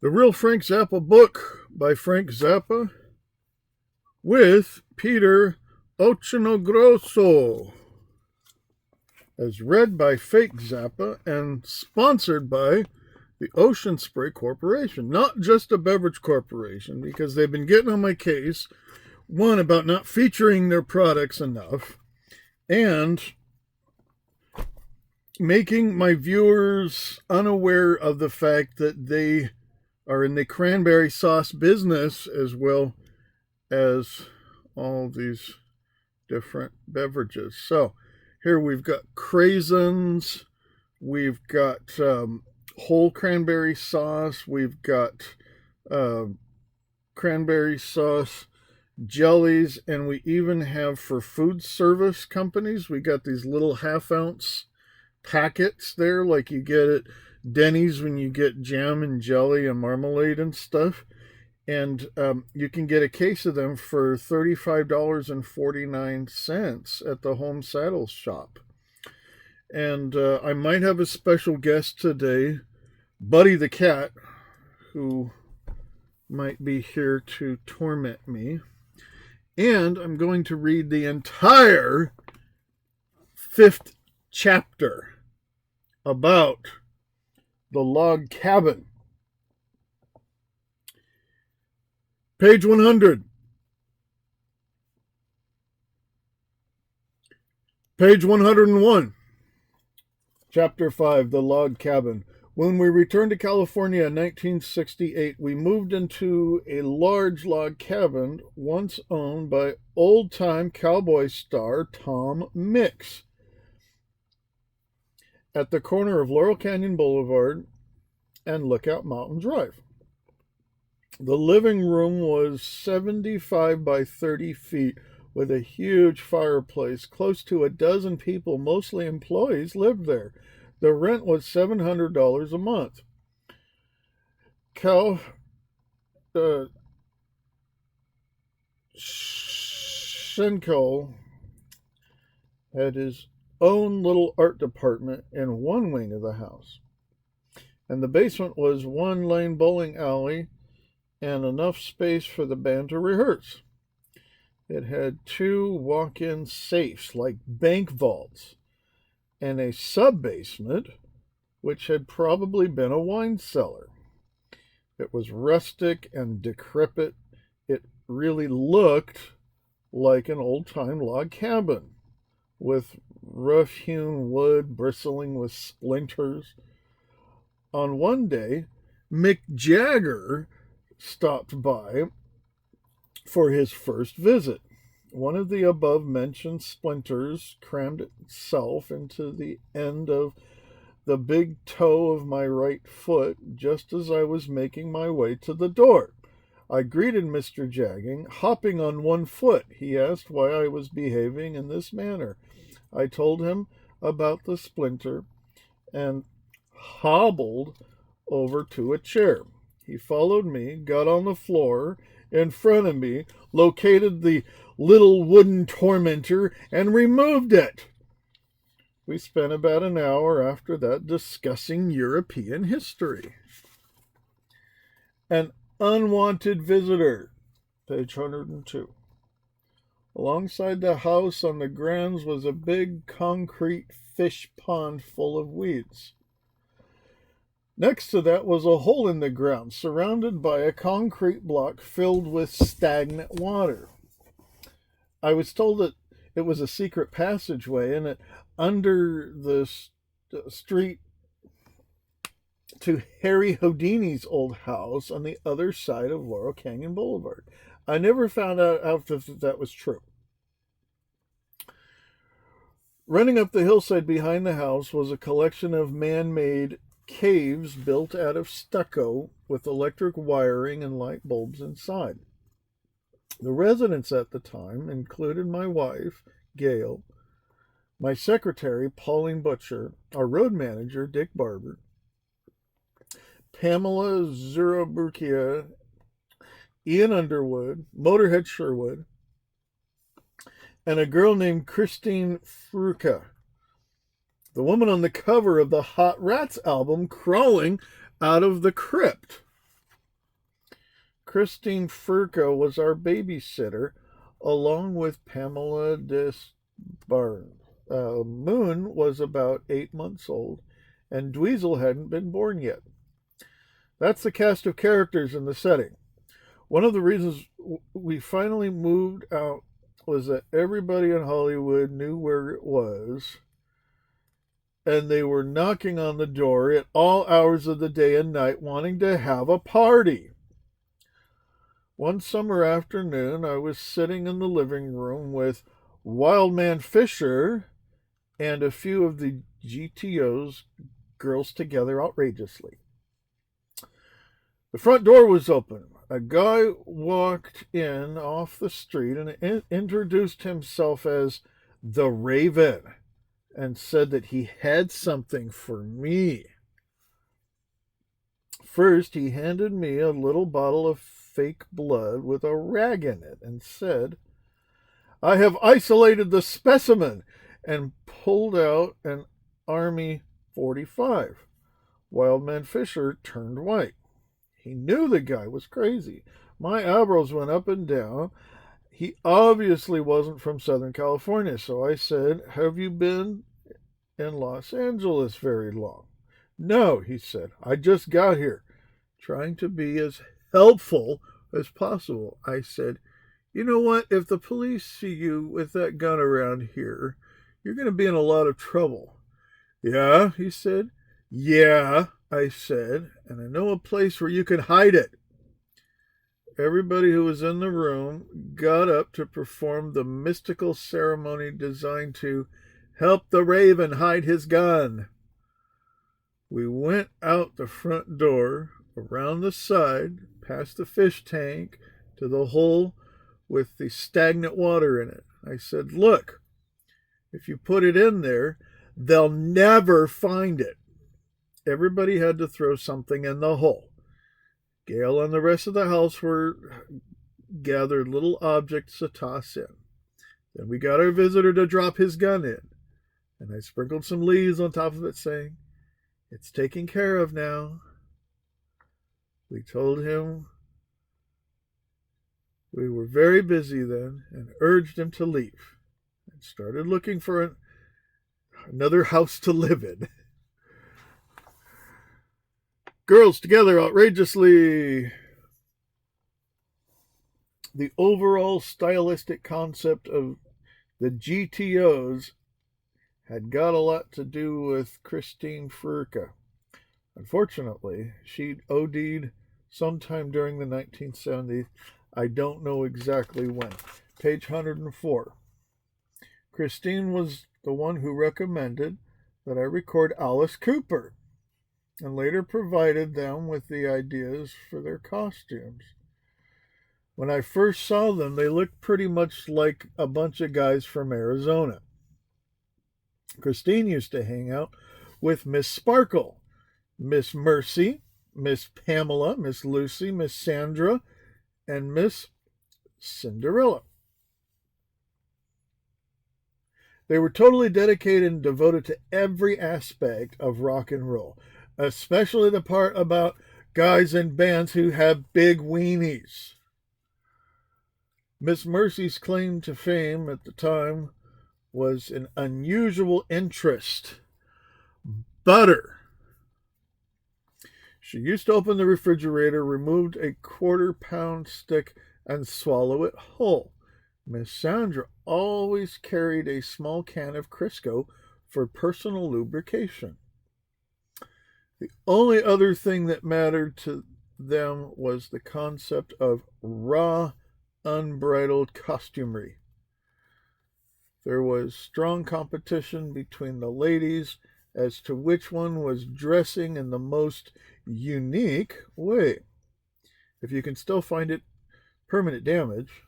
The Real Frank Zappa book by Frank Zappa with Peter Ochinogrosso, as read by Fake Zappa and sponsored by the OCEAN Spray Corporation, not just a beverage corporation, because they've been getting on my case, one, about not featuring their products enough, and making my viewers unaware of the fact that they are in the cranberry sauce business as well as all these different beverages. So here we've got craisins, we've got whole cranberry sauce, we've got cranberry sauce jellies, and we even have, for food service companies, we got these little half-ounce packets there, like you get at Denny's when you get jam and jelly and marmalade and stuff. And you can get a case of them for $35.49 at the Home Saddles shop. And I might have a special guest today, Buddy the cat, who might be here to torment me. And I'm going to read the entire 5th chapter about the log cabin. Page 100. Page 101. Chapter 5, The Log Cabin. When we returned to California in 1968, we moved into a large log cabin once owned by old-time cowboy star Tom Mix at the corner of Laurel Canyon Boulevard and Lookout Mountain Drive. The living room was 75 by 30 feet with a huge fireplace. Close to a dozen people, mostly employees, lived there. The rent was $700 a month. Cal Schenkel had his own little art department in one wing of the house. And the basement was one lane bowling alley and enough space for the band to rehearse. It had 2 walk-in safes like bank vaults and a sub-basement which had probably been a wine cellar. It was rustic and decrepit. It really looked like an old-time log cabin with rough-hewn wood bristling with splinters. On one day, Mick Jagger stopped by for his first visit. One of the above-mentioned splinters crammed itself into the end of the big toe of my right foot just as I was making my way to the door. I greeted Mr. Jagging, hopping on one foot. He asked why I was behaving in this manner. I told him about the splinter and hobbled over to a chair. He followed me, got on the floor in front of me, located the little wooden tormentor, and removed it. We spent about an hour after that discussing European history. An unwanted visitor, page 102. Alongside the house on the grounds was a big concrete fish pond full of weeds. Next to that was a hole in the ground, surrounded by a concrete block filled with stagnant water. I was told that it was a secret passageway and that under the street to Harry Houdini's old house on the other side of Laurel Canyon Boulevard. I never found out if that was true. Running up the hillside behind the house was a collection of man-made caves built out of stucco with electric wiring and light bulbs inside. The residents at the time included my wife, Gail, my secretary, Pauline Butcher, our road manager, Dick Barber, Pamela Zurabukia, Ian Underwood, Motorhead Sherwood, and a girl named Christine Fruca, the woman on the cover of the Hot Rats album, crawling out of the crypt. Christine Furca was our babysitter, along with Pamela Desbarn. Moon was about 8 months old, and Dweezil hadn't been born yet. That's the cast of characters in the setting. One of the reasons we finally moved out was that everybody in Hollywood knew where it was, and they were knocking on the door at all hours of the day and night wanting to have a party. One summer afternoon, I was sitting in the living room with Wildman Fisher and a few of the GTO's girls together outrageously. The front door was open. A guy walked in off the street and introduced himself as the Raven and said that he had something for me. First, he handed me a little bottle of fake blood with a rag in it and said, "I have isolated the specimen," and pulled out an Army 45. Wildman Fisher turned white. He knew the guy was crazy. My eyebrows went up and down. He obviously wasn't from Southern California, so I said, "Have you been in Los Angeles very long?" "No," he said, "I just got here." Trying to be as helpful as possible, I said, "You know what? If the police see you with that gun around here, you're going to be in a lot of trouble." "Yeah," he said. "Yeah," I said, "and I know a place where you can hide it." Everybody who was in the room got up to perform the mystical ceremony designed to help the Raven hide his gun. We went out the front door, around the side, past the fish tank, to the hole with the stagnant water in it. I said, "Look, if you put it in there, they'll never find it." Everybody had to throw something in the hole. Gail and the rest of the house were gathered little objects to toss in. Then we got our visitor to drop his gun in, and I sprinkled some leaves on top of it, saying, "It's taken care of now." We told him we were very busy then and urged him to leave, and started looking for another house to live in. Girls together outrageously. The overall stylistic concept of the GTOs had got a lot to do with Christine Furca. Unfortunately, she OD'd sometime during the 1970s. I don't know exactly when. Page 104. Christine was the one who recommended that I record Alice Cooper, and later provided them with the ideas for their costumes. When I first saw them, they looked pretty much like a bunch of guys from Arizona. Christine used to hang out with Miss Sparkle, Miss Mercy, Miss Pamela, Miss Lucy, Miss Sandra, and Miss Cinderella. They were totally dedicated and devoted to every aspect of rock and roll, especially the part about guys in bands who have big weenies. Miss Mercy's claim to fame at the time was an unusual interest: butter. She used to open the refrigerator, removed a quarter-pound stick, and swallow it whole. Miss Sandra always carried a small can of Crisco for personal lubrication. The only other thing that mattered to them was the concept of raw, unbridled costumery. There was strong competition between the ladies as to which one was dressing in the most unique way. If you can still find it, Permanent Damage,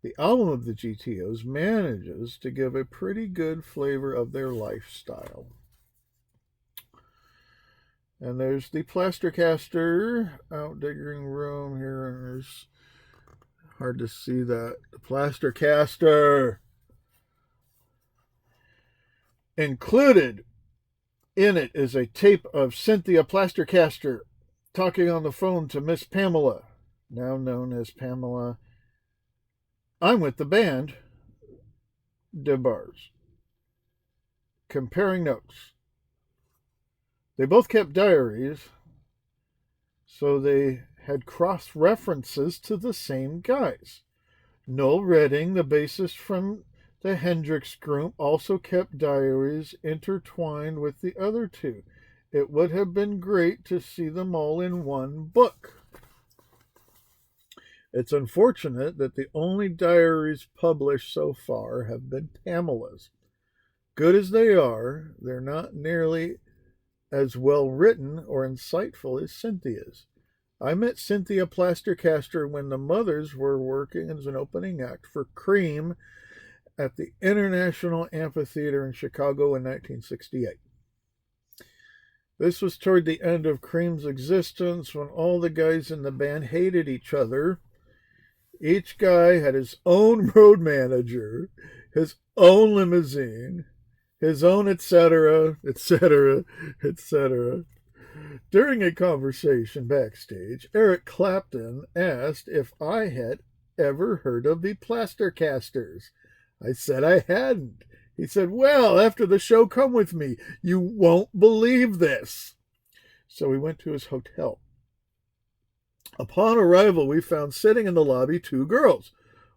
the album of the GTOs, manages to give a pretty good flavor of their lifestyle. And there's the plaster caster out digging room here, and there's hard to see that. The plaster caster. Included in it is a tape of Cynthia Plastercaster talking on the phone to Miss Pamela. now known as Pamela. I'm with the band, DeBars. Comparing notes. They both kept diaries, so they had cross references to the same guys. Noel Redding, the bassist from the Hendrix group, also kept diaries intertwined with the other two. It would have been great to see them all in one book. It's unfortunate that the only diaries published so far have been Pamela's. Good as they are, they're not nearly as well written or insightful as Cynthia's. I met Cynthia Plastercaster when the Mothers were working as an opening act for Cream at the International Amphitheater in Chicago in 1968. This was toward the end of Cream's existence when all the guys in the band hated each other. Each guy had his own road manager, his own limousine, his own etc., etc., etc. During a conversation backstage, Eric Clapton asked if I had ever heard of the Plastercasters. I said I hadn't. He said, well, after the show, come with me. You won't believe this. So we went to his hotel. Upon arrival, we found sitting in the lobby two girls.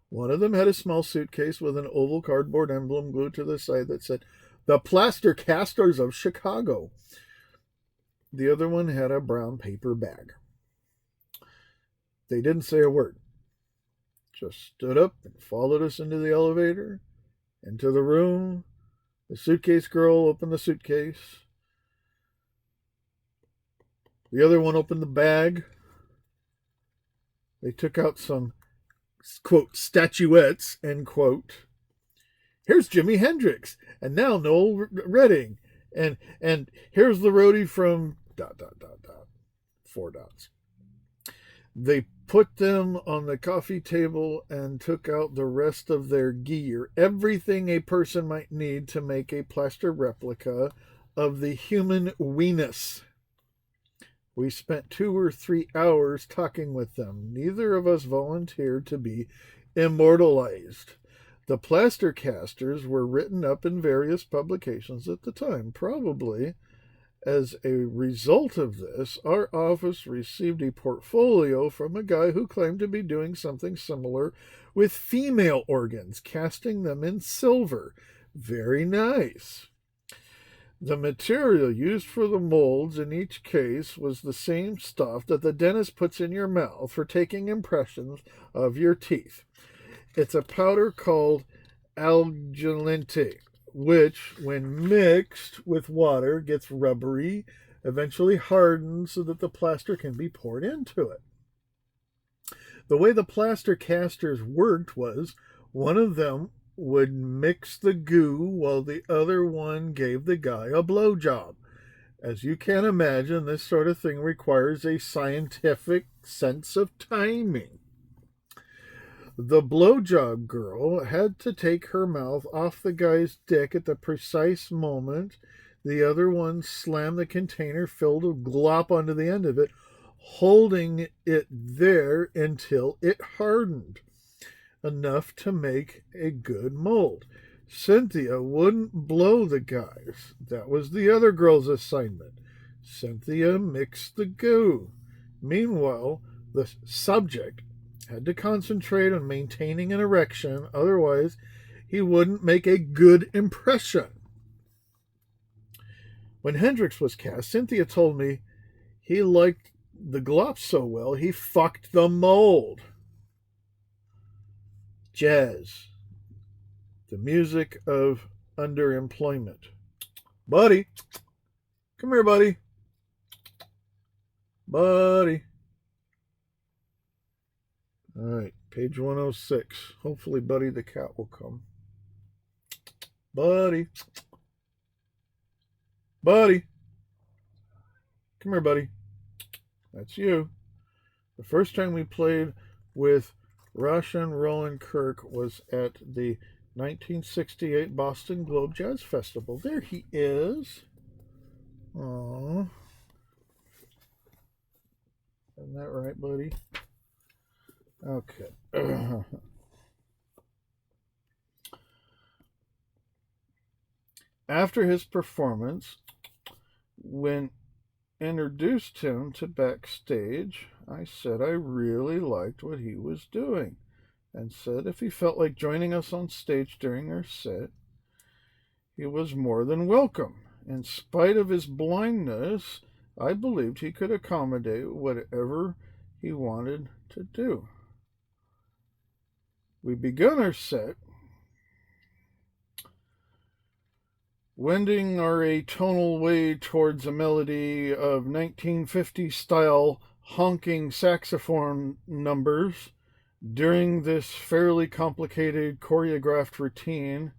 One of them had a small suitcase with an oval cardboard emblem glued to the side that said, the Plastercasters of Chicago. The other one had a brown paper bag. They didn't say a word. Just stood up and followed us into the elevator, into the room. The suitcase girl opened the suitcase. The other one opened the bag. They took out some, quote, statuettes, end quote. Here's Jimi Hendrix, and now Noel Redding, and here's the roadie from ... 4 dots. They put them on the coffee table and took out the rest of their gear, everything a person might need to make a plaster replica of the human weenus. We spent 2 or 3 hours talking with them. Neither of us volunteered to be immortalized. The Plastercasters were written up in various publications at the time. Probably as a result of this, our office received a portfolio from a guy who claimed to be doing something similar with female organs, casting them in silver. Very nice. The material used for the molds in each case was the same stuff that the dentist puts in your mouth for taking impressions of your teeth. It's a powder called alginate, which, when mixed with water, gets rubbery, eventually hardens so that the plaster can be poured into it. The way the Plastercasters worked was one of them would mix the goo while the other one gave the guy a blowjob. As you can imagine, this sort of thing requires a scientific sense of timing. The blowjob girl had to take her mouth off the guy's dick at the precise moment the other one slammed the container filled with glop onto the end of it, holding it there until it hardened enough to make a good mold. Cynthia wouldn't blow the guys. That was the other girl's assignment. Cynthia mixed the goo. Meanwhile, the subject had to concentrate on maintaining an erection, otherwise he wouldn't make a good impression. When Hendrix was cast, Cynthia told me he liked the glop so well he fucked the mold. Jazz, the music of underemployment. Buddy, come here, buddy. Buddy. All right, page 106. Hopefully Buddy the cat will come. Buddy. Buddy. Come here, buddy. That's you. The first time we played with Russian Roland Kirk was at the 1968 Boston Globe Jazz Festival. There he is. Aww. Isn't that right, buddy? Okay. After his performance, when introduced him to backstage, I said I really liked what he was doing and said if he felt like joining us on stage during our set, he was more than welcome. In spite of his blindness, I believed he could accommodate whatever he wanted to do. We began our set, wending our atonal way towards a melody of 1950s style honking saxophone numbers. During this fairly complicated choreographed routine,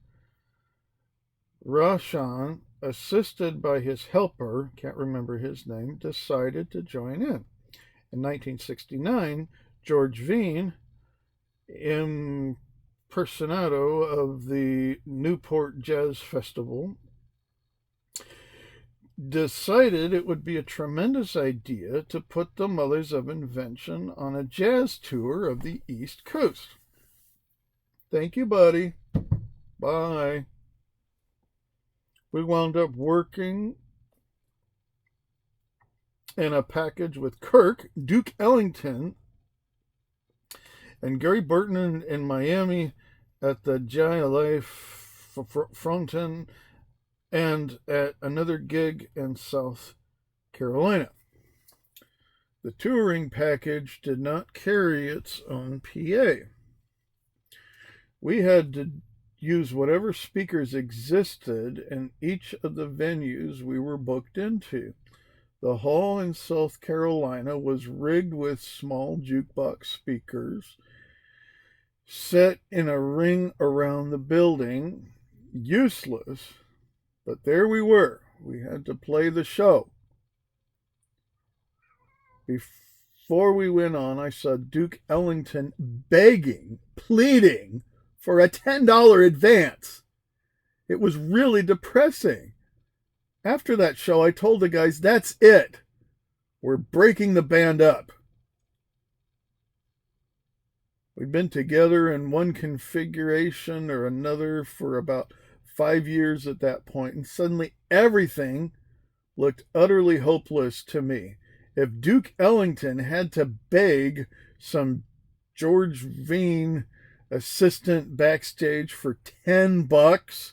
Roshan, assisted by his helper, can't remember his name, decided to join in. In 1969, George Veen, impersonato of the Newport Jazz Festival, decided it would be a tremendous idea to put the Mothers of Invention on a jazz tour of the East Coast. Thank you, buddy. Bye. We wound up working in a package with Kirk, Duke Ellington, and Gary Burton in Miami at the Jai Fronton, and at another gig in South Carolina. The touring package did not carry its own PA. We had to use whatever speakers existed in each of the venues we were booked into. The hall in South Carolina was rigged with small jukebox speakers set in a ring around the building. Useless, but there we were. We had to play the show. Before we went on, I saw Duke Ellington begging, pleading for a $10 advance. It was really depressing. After that show, I told the guys, that's it. We're breaking the band up. We'd been together in one configuration or another for about 5 years at that point, and suddenly everything looked utterly hopeless to me. If Duke Ellington had to beg some George Veen assistant backstage for $10,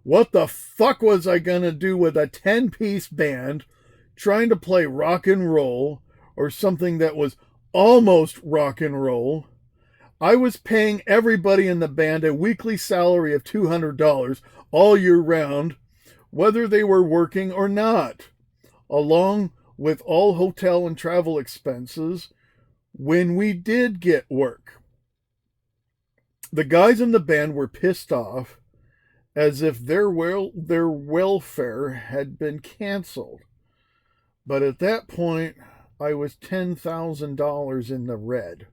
what the fuck was I gonna do with a 10-piece band trying to play rock and roll or something that was almost rock and roll? I was paying everybody in the band a weekly salary of $200 all year round, whether they were working or not, along with all hotel and travel expenses when we did get work. The guys in the band were pissed off as if their welfare had been canceled. But at that point, I was $10,000 in the red.